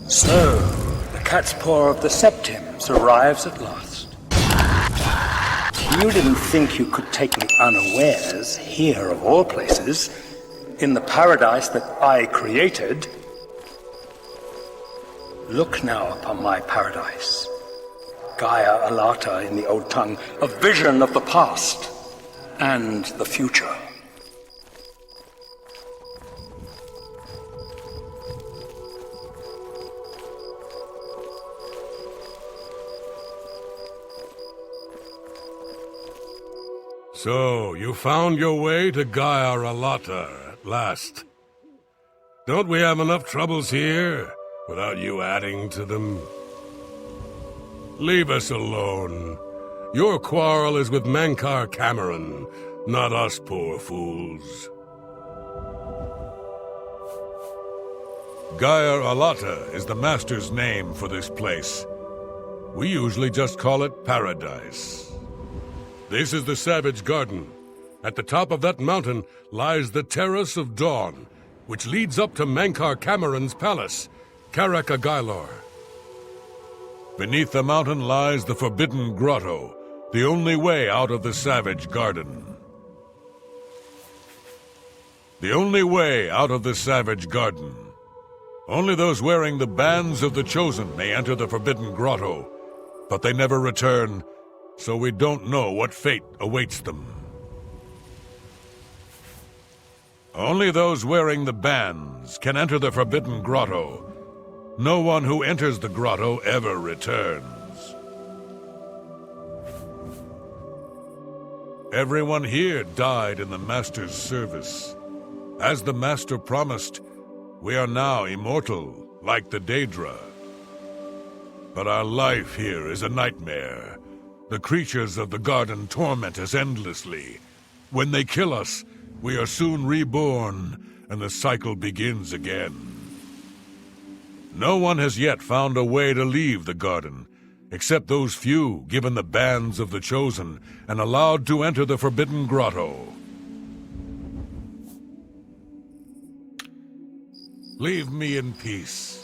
So, the cat's paw of the Septims arrives at last. You didn't think you could take me unawares, here of all places, in the paradise that I created. Look now upon my paradise. Gaia Alata in the old tongue, a vision of the past and the future. So, you found your way to Gaia Alata at last. Don't we have enough troubles here without you adding to them? Leave us alone. Your quarrel is with Mankar Cameron, not us poor fools. Gaia Alata is the Master's name for this place. We usually just call it Paradise. This is the Savage Garden. At the top of that mountain lies the Terrace of Dawn, which leads up to Mankar Cameron's palace, Karakagailor. Beneath the mountain lies the Forbidden Grotto, the only way out of the Savage Garden. The only way out of the Savage Garden. Only those wearing the bands of the Chosen may enter the Forbidden Grotto, but they never return, so we don't know what fate awaits them. Only those wearing the bands can enter the Forbidden Grotto. No one who enters the grotto ever returns. Everyone here died in the Master's service. As the Master promised, we are now immortal, like the Daedra. But our life here is a nightmare. The creatures of the garden torment us endlessly. When they kill us, we are soon reborn, and the cycle begins again. No one has yet found a way to leave the garden, except those few given the bands of the Chosen and allowed to enter the Forbidden Grotto. Leave me in peace.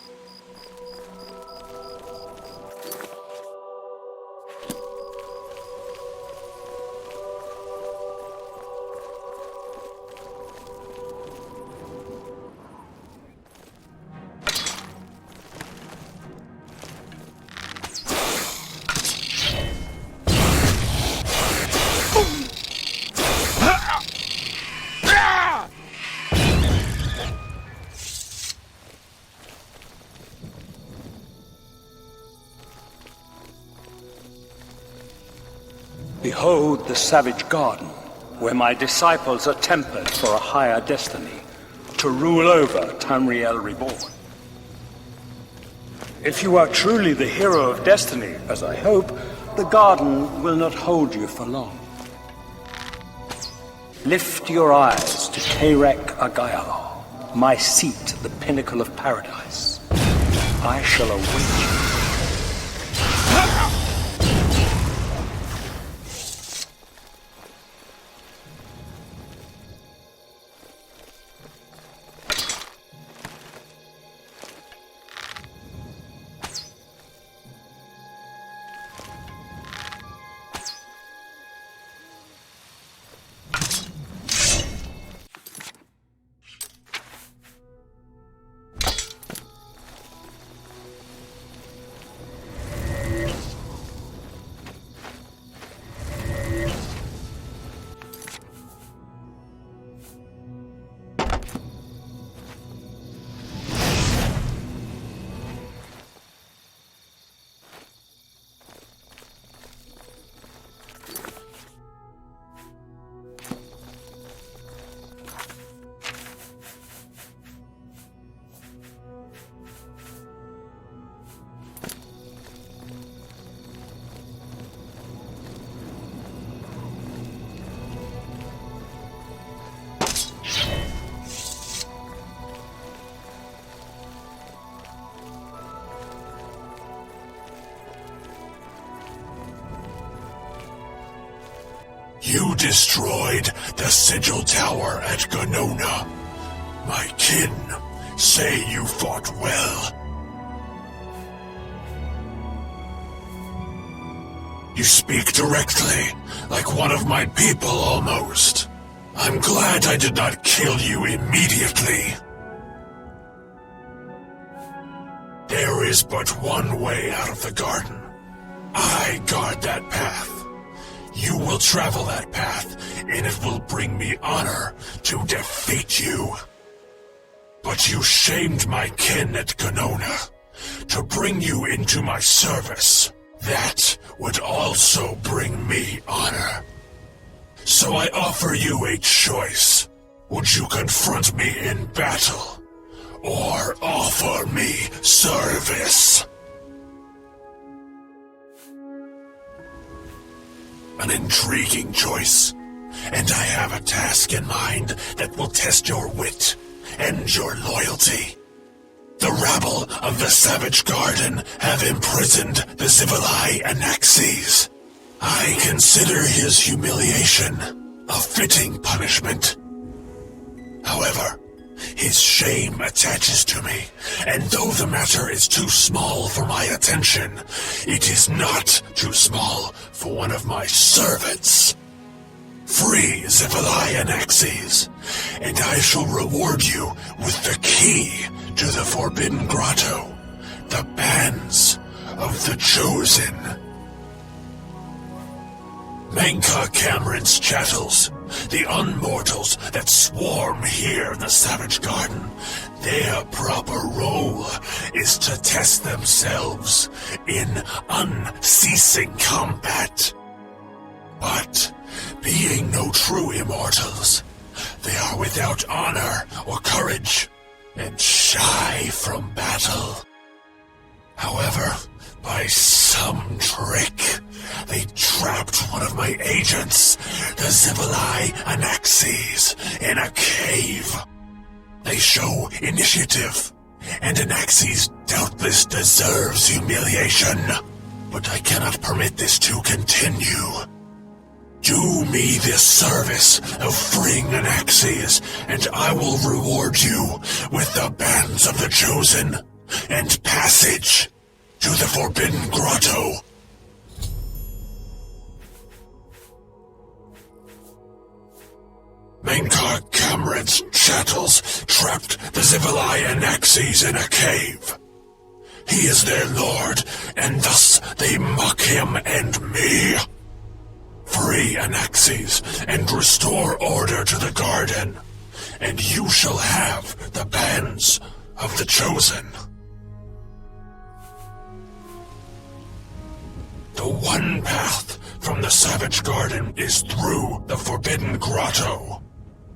Behold the Savage Garden, where my disciples are tempered for a higher destiny, to rule over Tamriel Reborn. If you are truly the hero of destiny, as I hope, the garden will not hold you for long. Lift your eyes to Terek Agaialor, my seat at the pinnacle of paradise. I shall await you. You destroyed the Sigil Tower at Ganona. My kin Say you fought well. You speak directly, like one of my people almost. I'm glad I did not kill you immediately. There is but one way out of the garden. I guard that path. You will travel that path, and it will bring me honor to defeat you. But you shamed my kin at Ganona. To bring you into my service, that would also bring me honor. So I offer you a choice. Would you confront me in battle, or offer me service? An intriguing choice, and I have a task in mind that will test your wit and your loyalty. The rabble of the Savage Garden have imprisoned the Zivalai Anaxes. I consider his humiliation a fitting punishment. However, his shame attaches to me, and though the matter is too small for my attention, it is not too small for one of my servants. Free Zivalai Anaxes, and I shall reward you with the key to the Forbidden Grotto, the Bands of the Chosen. Menka Cameron's chattels, the unmortals that swarm here in the Savage Garden, their proper role is to test themselves in unceasing combat. But, being no true immortals, they are without honor or courage, and shy from battle. However, by some trick, they trapped one of my agents, the Zivalai Anaxes, in a cave. They show initiative, and Anaxes doubtless deserves humiliation. But I cannot permit this to continue. Do me this service of freeing Anaxes, and I will reward you with the Bands of the Chosen and passage to the Forbidden Grotto. Menkar Cameron's chattels trapped the Zivalai Anaxes in a cave. He is their lord, and thus they mock him and me. Free Anaxes and restore order to the garden, and you shall have the Bands of the Chosen. The one path from the Savage Garden is through the Forbidden Grotto.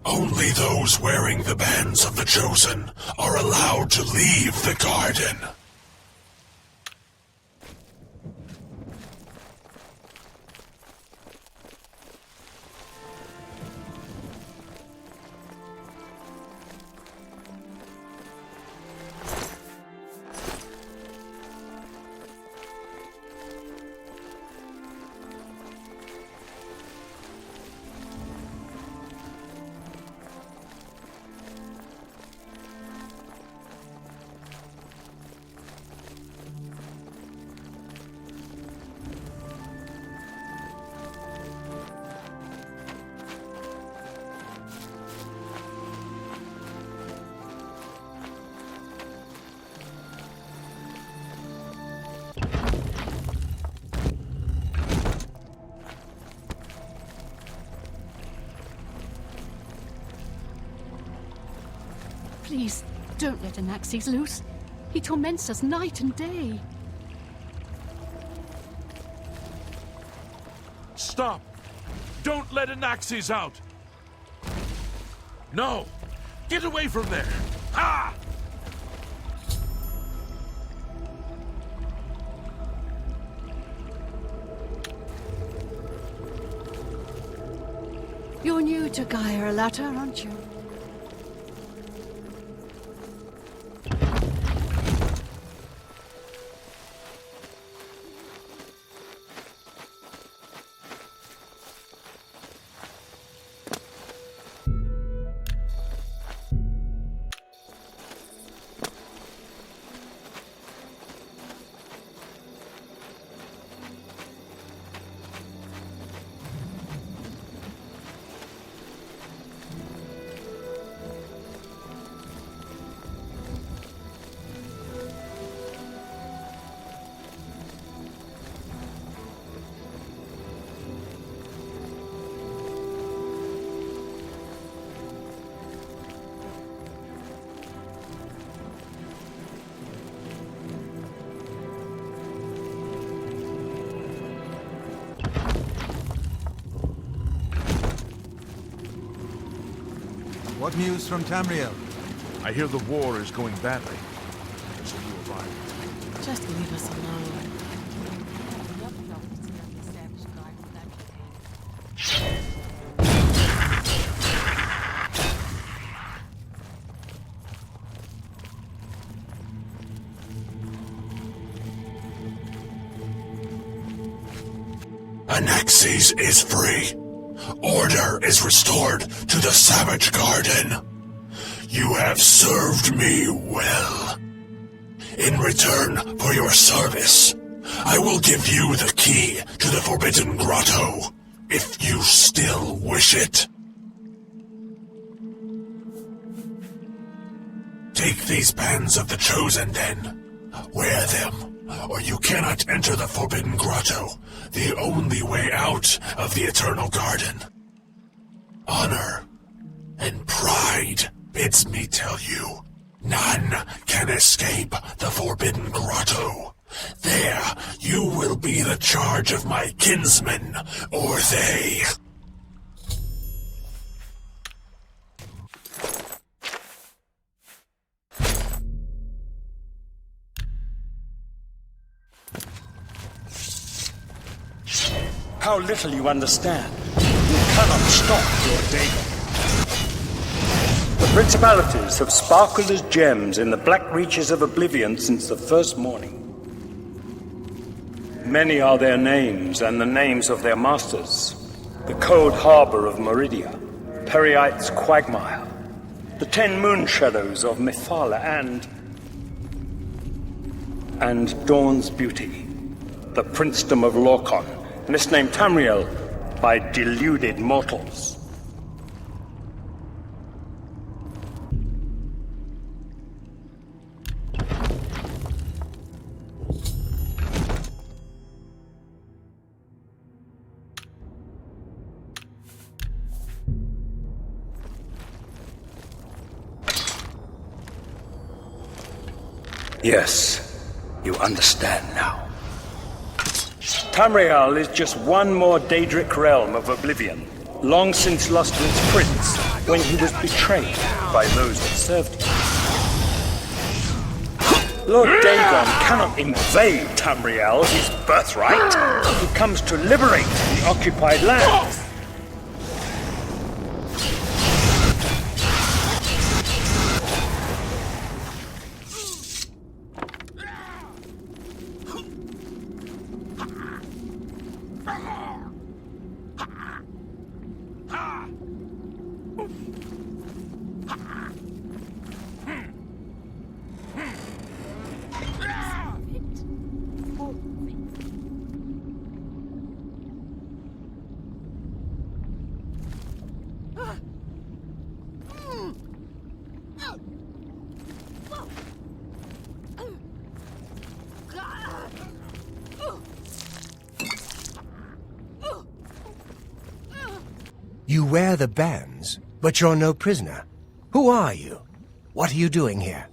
Only those wearing the Bands of the Chosen are allowed to leave the garden. Please, don't let Anaxes loose. He torments us night and day. Stop! Don't let Anaxes out! No! Get away from there! Ha! You're new to Gaia Alata, aren't you? What news from Tamriel? I hear the war is going badly. So you arrived. Just leave us alone. Anaxes is free. Order is restored to the Savage Garden. You have served me well. In return for your service, I will give you the key to the Forbidden Grotto, if you still wish it. Take these bands of the Chosen, then. Wear them, or you cannot enter the Forbidden Grotto, the only way out of the Eternal Garden. Honor and pride bids me tell you, none can escape the Forbidden Grotto. There, you will be the charge of my kinsmen, or they. How little you understand. You cannot stop your Dagon. The principalities have sparkled as gems in the black reaches of Oblivion since the first morning. Many are their names and the names of their masters. The cold harbor of Meridia, Periite's quagmire, the 10 moon shadows of Mythala, and Dawn's beauty, the princedom of Lorkon, misnamed Tamriel by deluded mortals. Yes, you understand now. Tamriel is just one more Daedric realm of Oblivion, long since lost to its prince when he was betrayed by those that served him. Lord Dagon cannot invade Tamriel, his birthright. He comes to liberate the occupied lands. You wear the bands, but you're no prisoner. Who are you? What are you doing here?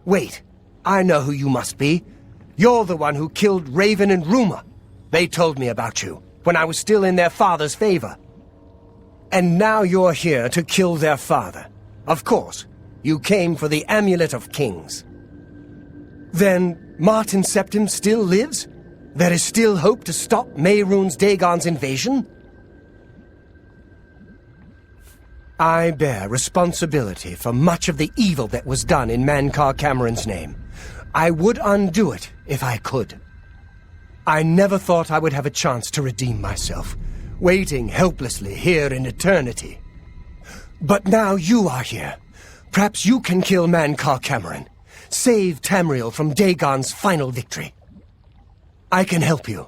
Wait, I know who you must be. You're the one who killed Raven and Rumor. They told me about you, when I was still in their father's favor. And now you're here to kill their father. Of course, you came for the Amulet of Kings. Then Martin Septim still lives? There is still hope to stop Mehrunes Dagon's invasion? I bear responsibility for much of the evil that was done in Mankar Cameron's name. I would undo it if I could. I never thought I would have a chance to redeem myself, waiting helplessly here in eternity. But now you are here. Perhaps you can kill Mankar Cameron, save Tamriel from Dagon's final victory. I can help you.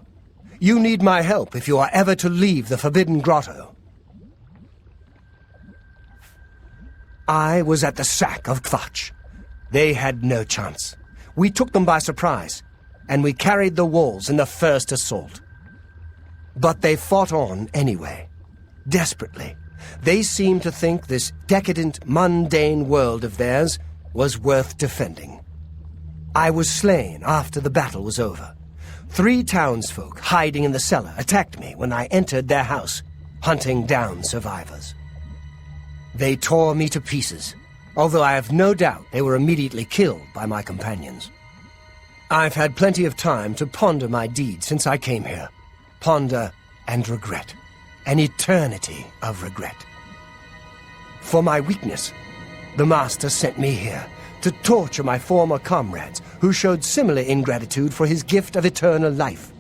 You need my help if you are ever to leave the Forbidden Grotto. I was at the sack of Kvatch. They had no chance. We took them by surprise, and we carried the walls in the first assault. But they fought on anyway, desperately. They seemed to think this decadent, mundane world of theirs was worth defending. I was slain after the battle was over. 3 townsfolk hiding in the cellar attacked me when I entered their house. hunting down survivors. They tore me to pieces, although I have no doubt they were immediately killed by my companions. I've had plenty of time to ponder my deeds since I came here. Ponder and regret. An eternity of regret. For my weakness, the Master sent me here to torture my former comrades who showed similar ingratitude for his gift of eternal life.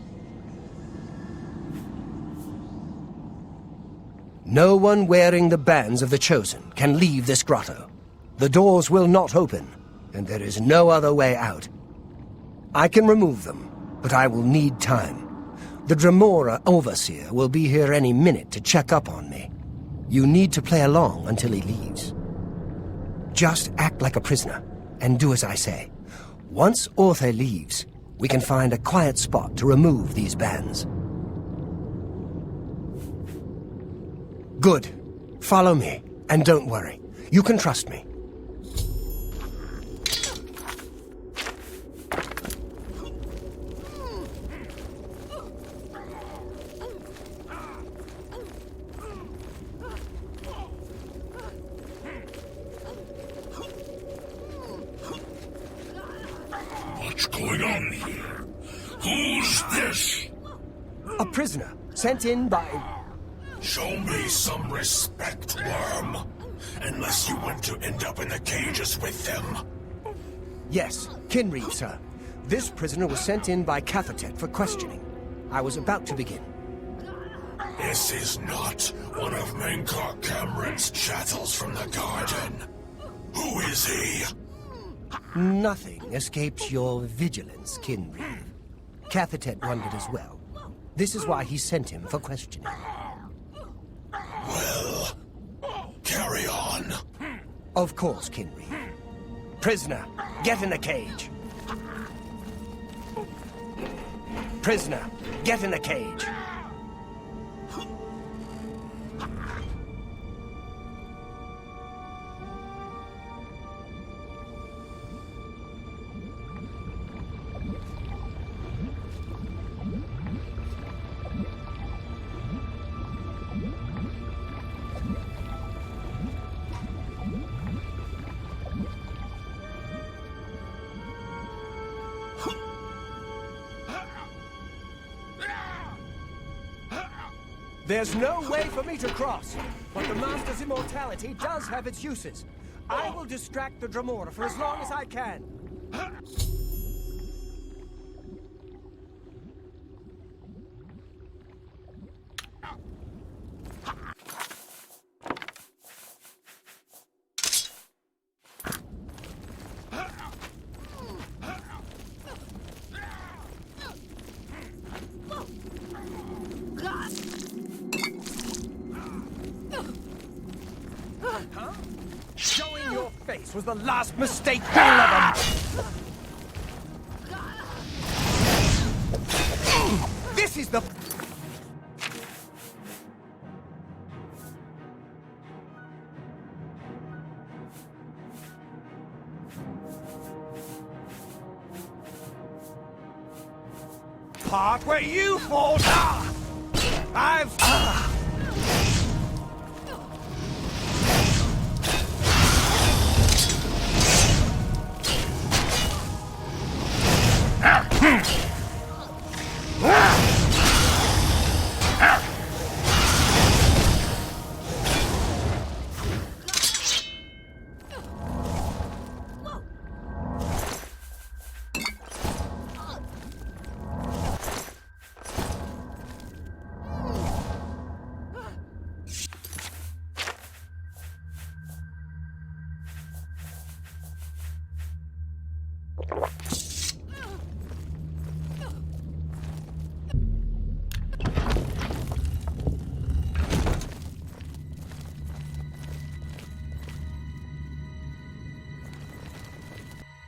No one wearing the bands of the Chosen can leave this grotto. The doors will not open, and there is no other way out. I can remove them, but I will need time. The Dremora Overseer will be here any minute to check up on me. You need to play along until he leaves. Just act like a prisoner, and do as I say. Once Orthe leaves, we can find a quiet spot to remove these bands. Good. Follow me, and don't worry. You can trust me. What's going on here? Who's this? A prisoner, sent in by... Show me some respect, worm. Unless you want to end up in the cages with them. Yes, Kinreed, sir. This prisoner was sent in by Cathatet for questioning. I was about to begin. This is not one of Menkar Cameron's chattels from the garden. Who is he? Nothing escapes your vigilance, Kinreed. Cathatet wondered as well. This is why he sent him for questioning. Well, carry on. Of course, Kinreed. Prisoner, get in the cage. Prisoner, get in the cage. There's no way for me to cross, but the Master's immortality does have its uses. I will distract the Dremora for as long as I can. Showing your face was the last mistake you'll ever make. This is the... part where you fall down. I've...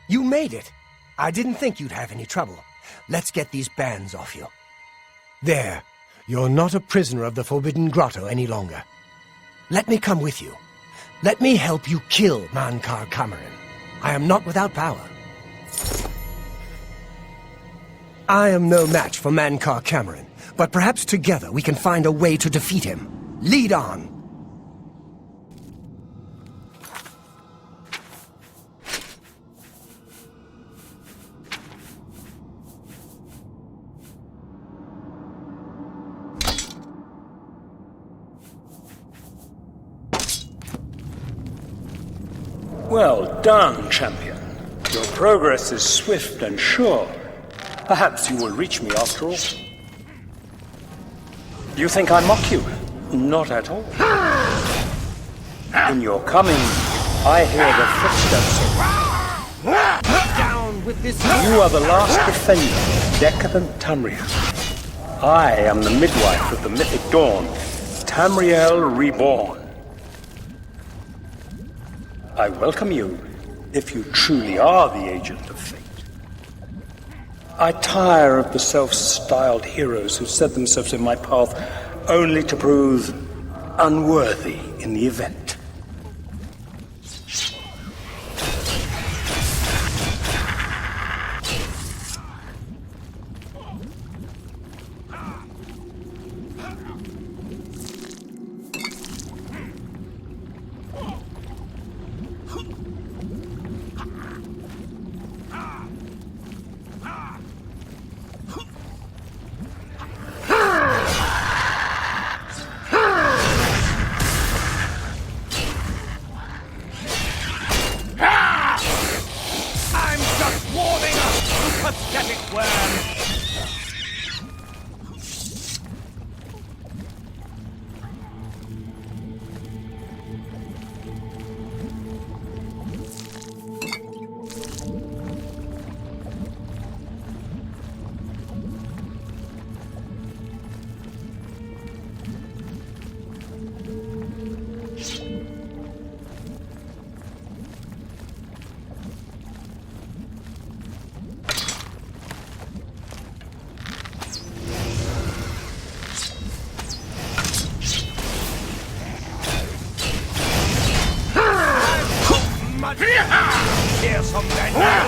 You made it. I didn't think you'd have any trouble. Let's get these bands off you. There. You're not a prisoner of the Forbidden Grotto any longer. Let me come with you. Let me help you kill Menkar Cameron. I am not without power. I am no match for Menkar Cameron, but perhaps together we can find a way to defeat him. Lead on. Well done, champion. Your progress is swift and sure. Perhaps you will reach me after all. You think I mock you? Not at all. In your coming, I hear the footsteps Down with this. You are the last defender of decadent Tamriel. I am the midwife of the mythic dawn, Tamriel reborn. I welcome you, if you truly are the agent of fate. I tire of the self-styled heroes who set themselves in my path only to prove unworthy in the event. Here's some now.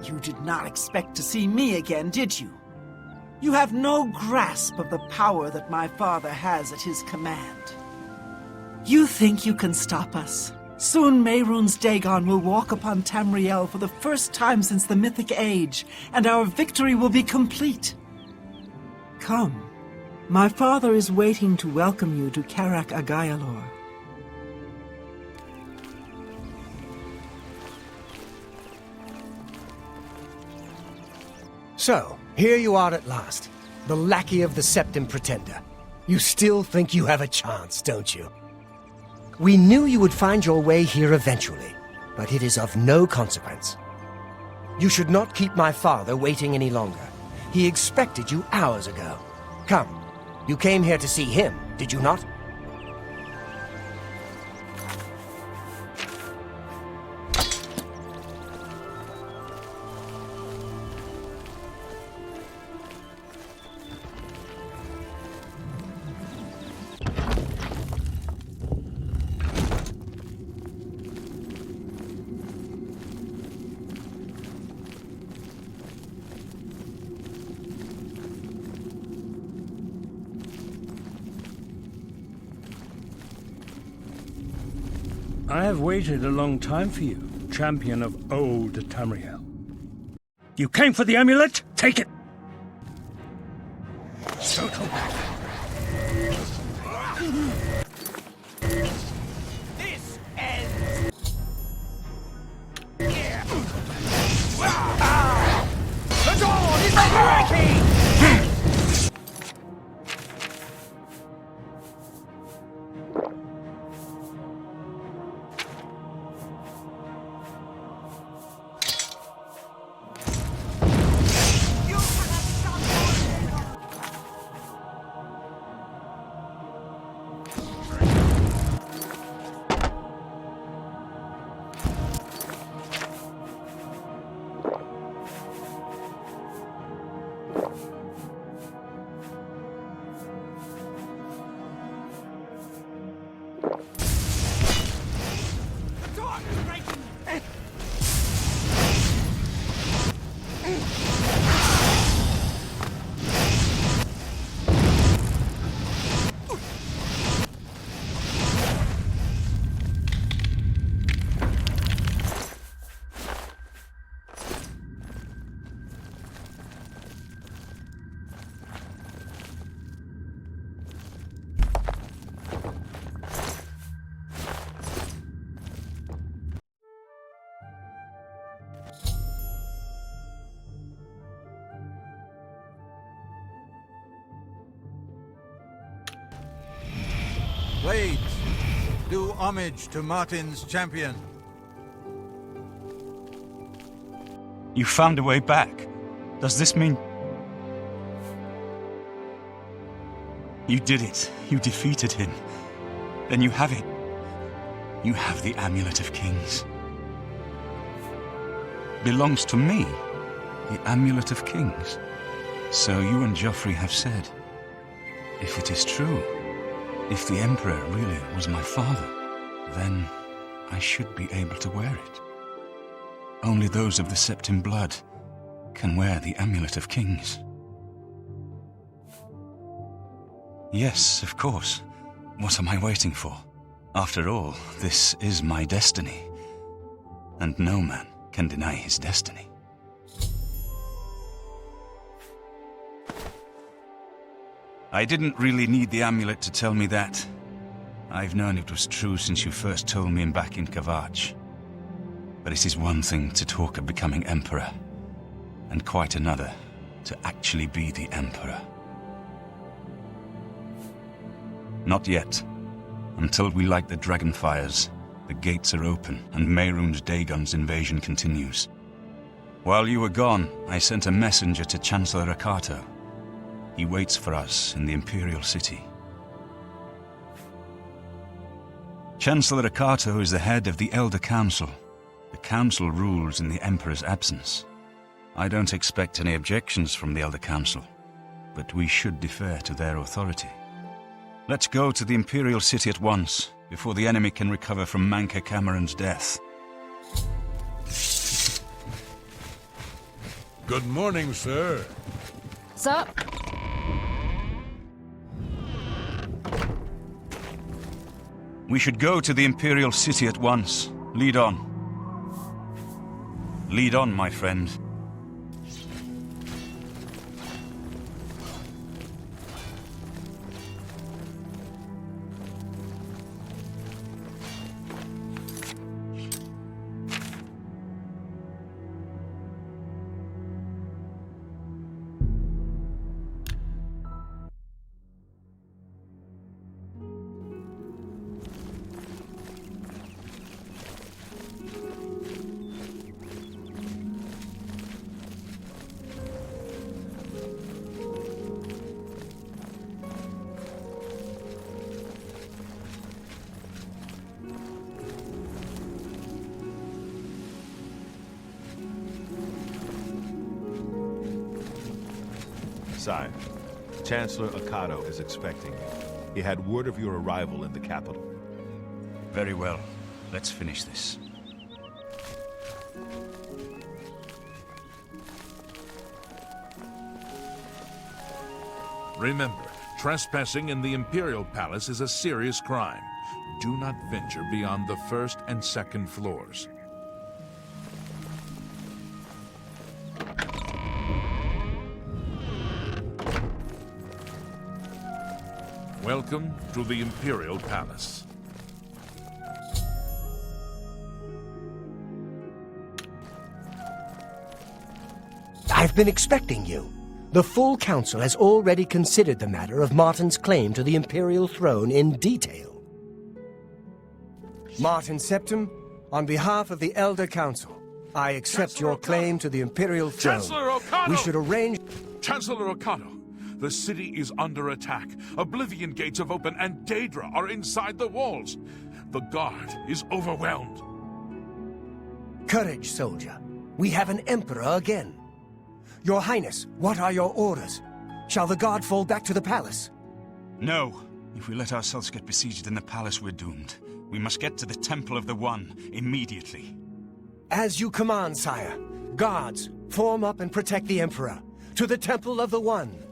You did not expect to see me again, did you? You have no grasp of the power that my father has at his command. You think you can stop us? Soon Mehrunes Dagon will walk upon Tamriel for the first time since the Mythic Age, and our victory will be complete. Come. My father is waiting to welcome you to Karak Agayalor. So, here you are at last, the lackey of the Septim Pretender. You still think you have a chance, don't you? We knew you would find your way here eventually. but it is of no consequence. You should not keep my father waiting any longer. He expected you hours ago. Come, you came here to see him, did you not? I have waited a long time for you, champion of old Tamriel. You came for the amulet? Take it! This ends. The dawn is breaking! Blades, do homage to Martin's champion. You found a way back. Does this mean... You did it. You defeated him. Then you have it. You have the Amulet of Kings. Belongs to me. The Amulet of Kings. So you and Joffrey have said. If it is true, if the Emperor really was my father, then I should be able to wear it. Only those of the Septim blood can wear the Amulet of Kings. Yes, of course. What am I waiting for? After all, this is my destiny. And no man can deny his destiny. I didn't really need the amulet to tell me that. I've known it was true since you first told me back in Kavach. But it is one thing to talk of becoming Emperor, and quite another to actually be the Emperor. Not yet. Until we light the Dragonfires, the gates are open and Mehrunes Dagon's invasion continues. While you were gone, I sent a messenger to Chancellor Akato. He waits for us in the Imperial City. Chancellor Akato is the head of the Elder Council. The Council rules in the Emperor's absence. I don't expect any objections from the Elder Council, but we should defer to their authority. Let's go to the Imperial City at once, before the enemy can recover from Manca Cameron's death. Good morning, sir. Sir? We should go to the Imperial City at once. Lead on. Lead on, my friend. Sire, Chancellor Akato is expecting you. He had word of your arrival in the capital. Very well. Let's finish this. Remember, trespassing in the Imperial Palace is a serious crime. Do not venture beyond the first and second floors. Welcome to the Imperial Palace. I've been expecting you. The full council has already considered the matter of Martin's claim to the Imperial throne in detail. Martin Septim, on behalf of the Elder Council, I accept your claim to the Imperial throne. Chancellor Okato! We should arrange... Chancellor Okato, the city is under attack. Oblivion gates have opened and Daedra are inside the walls. The guard is overwhelmed. Courage, soldier. We have an emperor again. Your Highness, what are your orders? Shall the guard fall back to the palace? No. If we let ourselves get besieged in the palace, we're doomed. We must get to the Temple of the One immediately. As you command, sire. Guards, form up and protect the Emperor. To the Temple of the One.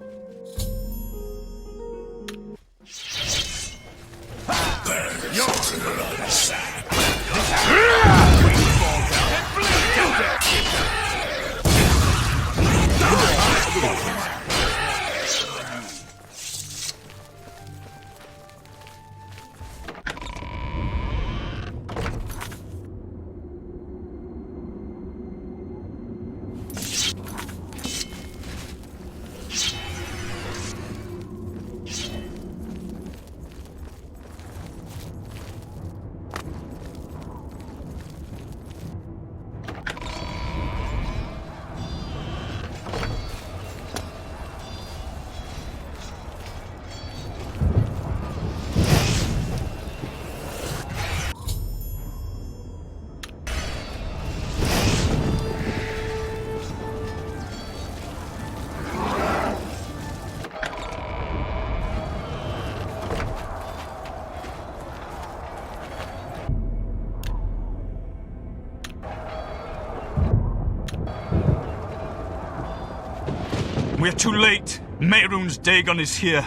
We're too late. Mehrunes Dagon is here.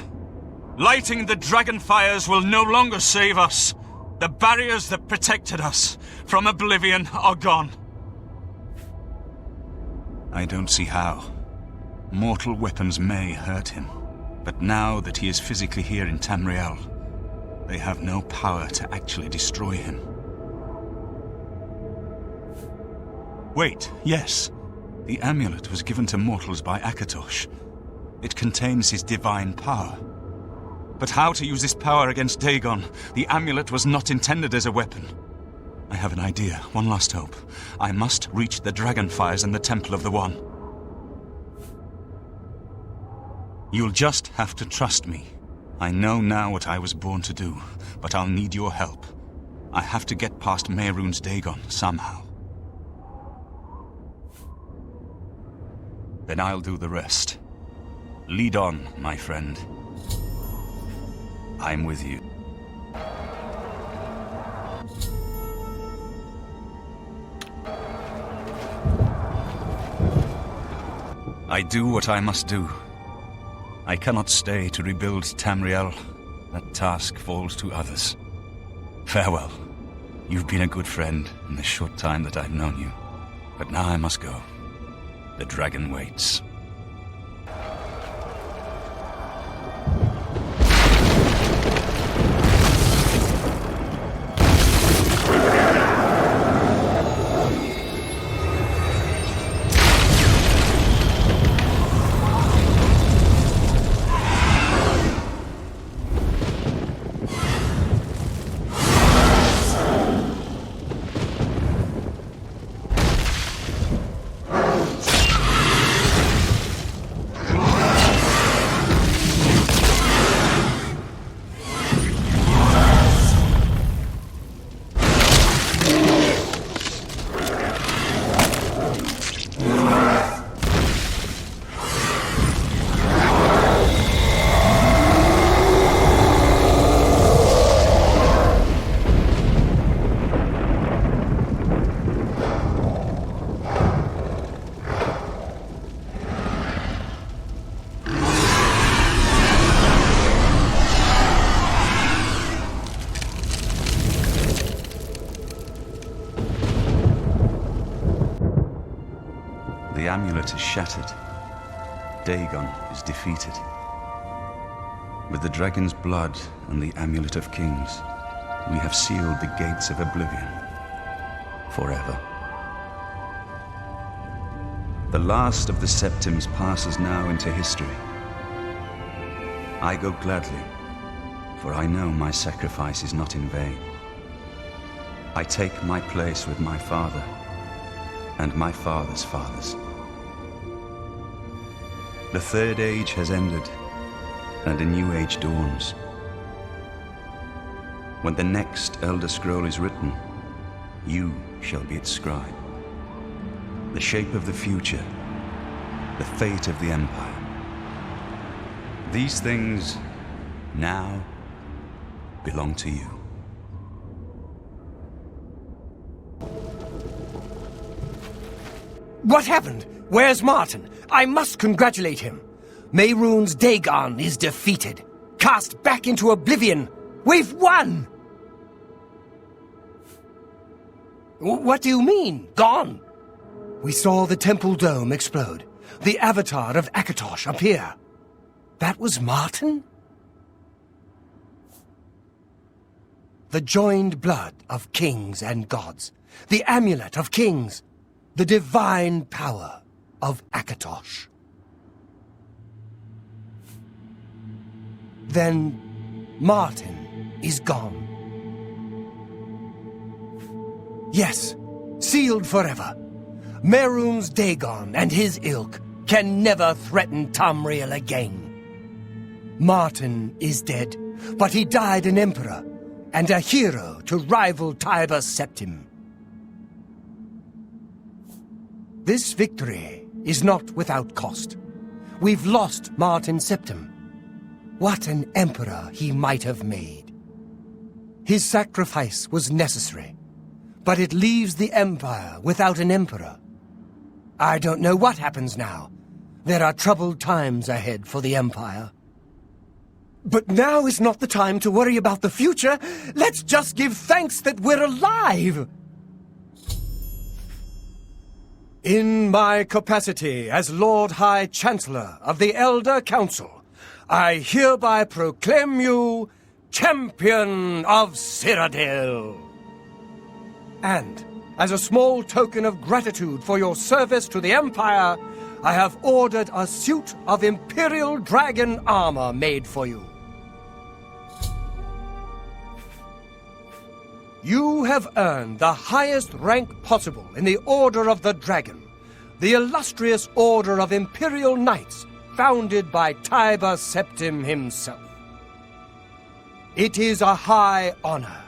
Lighting the dragon fires will no longer save us. The barriers that protected us from Oblivion are gone. I don't see how. Mortal weapons may hurt him, but now that he is physically here in Tamriel, they have no power to actually destroy him. Wait, yes. The amulet was given to mortals by Akatosh. It contains his divine power. But how to use this power against Dagon? The amulet was not intended as a weapon. I have an idea, one last hope. I must reach the dragonfires in the Temple of the One. You'll just have to trust me. I know now what I was born to do, but I'll need your help. I have to get past Mehrunes Dagon somehow. Then I'll do the rest. Lead on, my friend. I'm with you. I do what I must do. I cannot stay to rebuild Tamriel. That task falls to others. Farewell. You've been a good friend in the short time that I've known you. But now I must go. The dragon waits. amulet is shattered. Dagon is defeated. With the dragon's blood and the Amulet of Kings, we have sealed the gates of Oblivion forever. The last of the Septims passes now into history. I go gladly, for I know my sacrifice is not in vain. I take my place with my father and my father's fathers. The Third Age has ended, and a new age dawns. When the next Elder Scroll is written, you shall be its scribe. The shape of the future, the fate of the Empire. These things now belong to you. What happened? Where's Martin? I must congratulate him. Mehrunes Dagon is defeated. Cast back into Oblivion. We've won! What do you mean, gone? We saw the temple dome explode. The avatar of Akatosh appear. That was Martin? The joined blood of kings and gods. The amulet of kings. The divine power of Akatosh. Then Martin is gone. Yes, sealed forever. Mehrunes Dagon and his ilk can never threaten Tamriel again. Martin is dead, but he died an emperor and a hero to rival Tiber Septim. This victory is not without cost. We've lost Martin Septim. What an emperor he might have made. His sacrifice was necessary, but it leaves the Empire without an emperor. I don't know what happens now. There are troubled times ahead for the Empire. But now is not the time to worry about the future. Let's just give thanks that we're alive! In my capacity as Lord High Chancellor of the Elder Council, I hereby proclaim you Champion of Cyrodiil. And, as a small token of gratitude for your service to the Empire, I have ordered a suit of Imperial Dragon armor made for you. You have earned the highest rank possible in the Order of the Dragon, the illustrious Order of Imperial Knights founded by Tiber Septim himself. It is a high honor.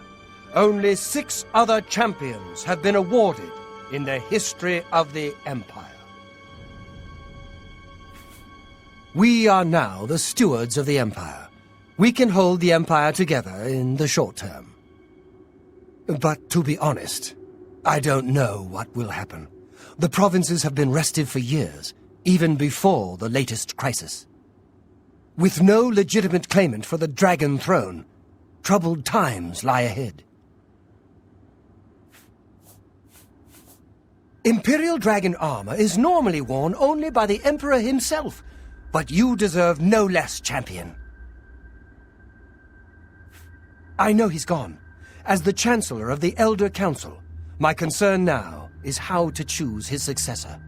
Only 6 other champions have been awarded in the history of the Empire. We are now the stewards of the Empire. We can hold the Empire together in the short term. But to be honest, I don't know what will happen. The provinces have been restive for years, even before the latest crisis. With no legitimate claimant for the Dragon Throne, troubled times lie ahead. Imperial Dragon armor is normally worn only by the Emperor himself, but you deserve no less, champion. I know he's gone. As the Chancellor of the Elder Council, my concern now is how to choose his successor.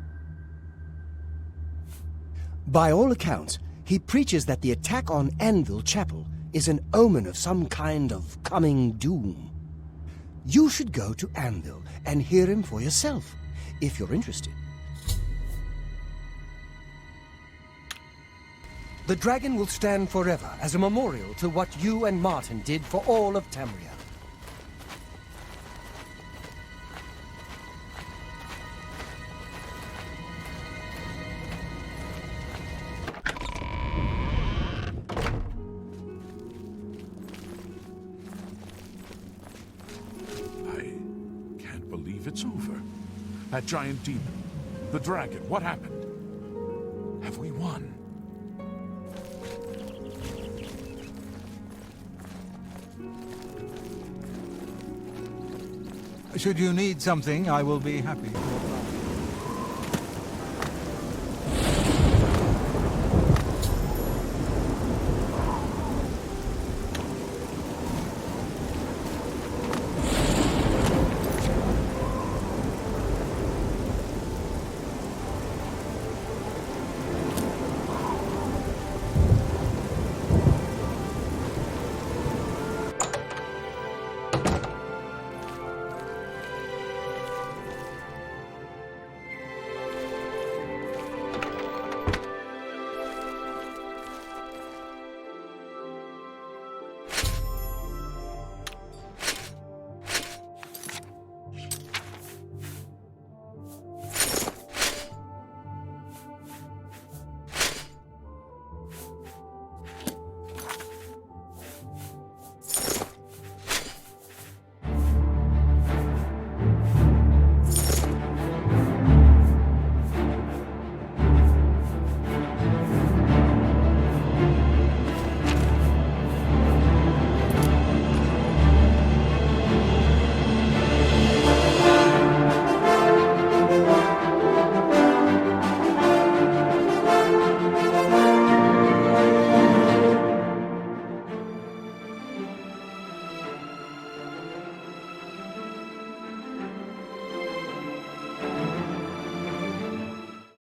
By all accounts, he preaches that the attack on Anvil Chapel is an omen of some kind of coming doom. You should go to Anvil and hear him for yourself, if you're interested. The dragon will stand forever as a memorial to what you and Martin did for all of Tamriel. It's over. That giant demon, the dragon, what happened? Have we won? Should you need something, I will be happy to oblige.